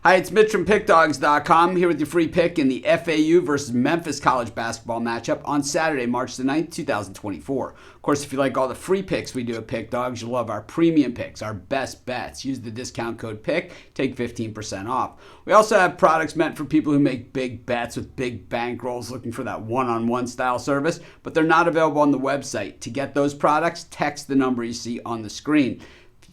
Hi, it's Mitch from Pickdawgz.com here with your free pick in the FAU versus Memphis college basketball matchup on Saturday, March the 9th, 2024. Of course, if you like all the free picks we do at Pickdawgz, you'll love our premium picks, our best bets. Use the discount code PICK, take 15% off. We also have products meant for people who make big bets with big bankrolls looking for that one-on-one style service, but they're not available on the website. To get those products, text the number you see on the screen.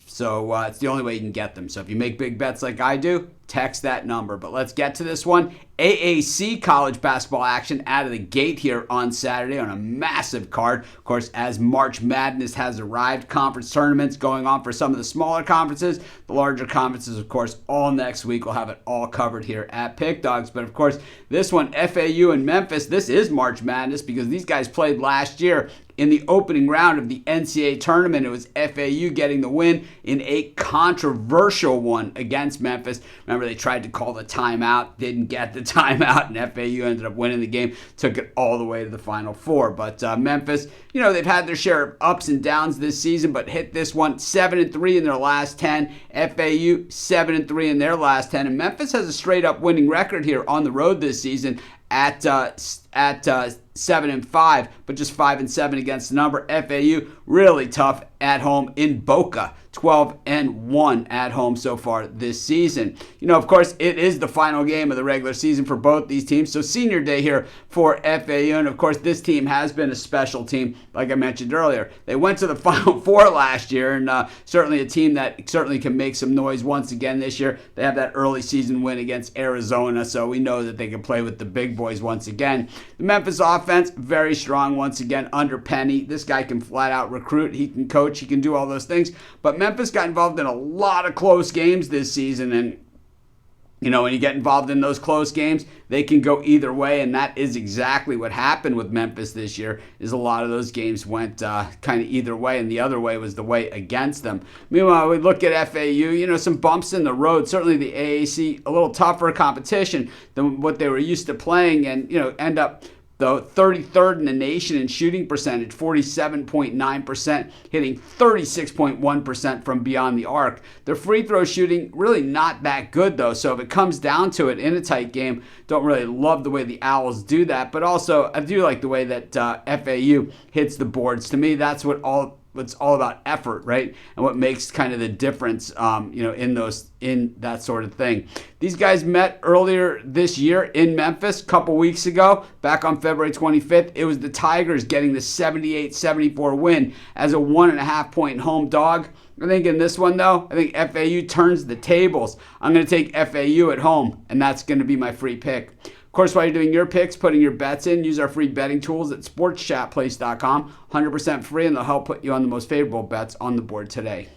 So it's the only way you can get them. So if you make big bets like I do, text that number. But let's get to this one. AAC college basketball action out of the gate here on Saturday on a massive card. Of course, as March Madness has arrived, conference tournaments going on for some of the smaller conferences. The larger conferences, of course, all next week. We'll have it all covered here at Pick Dawgz. But of course, this one, FAU and Memphis, this is March Madness because these guys played last year in the opening round of the NCAA tournament. It was FAU getting the win in a controversial one against Memphis. Remember, they tried to call the timeout, didn't get the timeout, and FAU ended up winning the game, took it all the way to the Final Four. But Memphis, they've had their share of ups and downs this season, but hit this one 7-3 in their last 10. FAU 7-3 in their last 10. And Memphis has a straight-up winning record here on the road this season at 7-5, but just 5-7 against the number. FAU really tough at home in Boca, 12-1 at home so far this season. Of course, it is the final game of the regular season for both these teams, so senior day here for FAU, and of course, this team has been a special team, like I mentioned earlier. They went to the Final Four last year, and certainly a team that certainly can make some noise once again this year. They have that early season win against Arizona, so we know that they can play with the big boys once again. The Memphis offense, very strong once again under Penny. This guy can flat out recruit, he can coach, he can do all those things, but Memphis got involved in a lot of close games this season, and when you get involved in those close games, they can go either way, and that is exactly what happened with Memphis this year, is a lot of those games went kind of either way, and the other way was the way against them. Meanwhile, we look at FAU, some bumps in the road. Certainly the AAC, a little tougher competition than what they were used to playing, and, end up though 33rd in the nation in shooting percentage, 47.9%, hitting 36.1% from beyond the arc. Their free throw shooting really not that good though, so if it comes down to it in a tight game, don't really love the way the Owls do that, but also I do like the way that FAU hits the boards. To me, that's it's all about effort, right? And what makes kind of the difference, in that sort of thing. These guys met earlier this year in Memphis, a couple weeks ago, back on February 25th. It was the Tigers getting the 78-74 win as a 1.5 point home dog. I think in this one, though, I think FAU turns the tables. I'm going to take FAU at home, and that's going to be my free pick. Of course, while you're doing your picks, putting your bets in, use our free betting tools at sportschatplace.com. 100% free, and they'll help put you on the most favorable bets on the board today.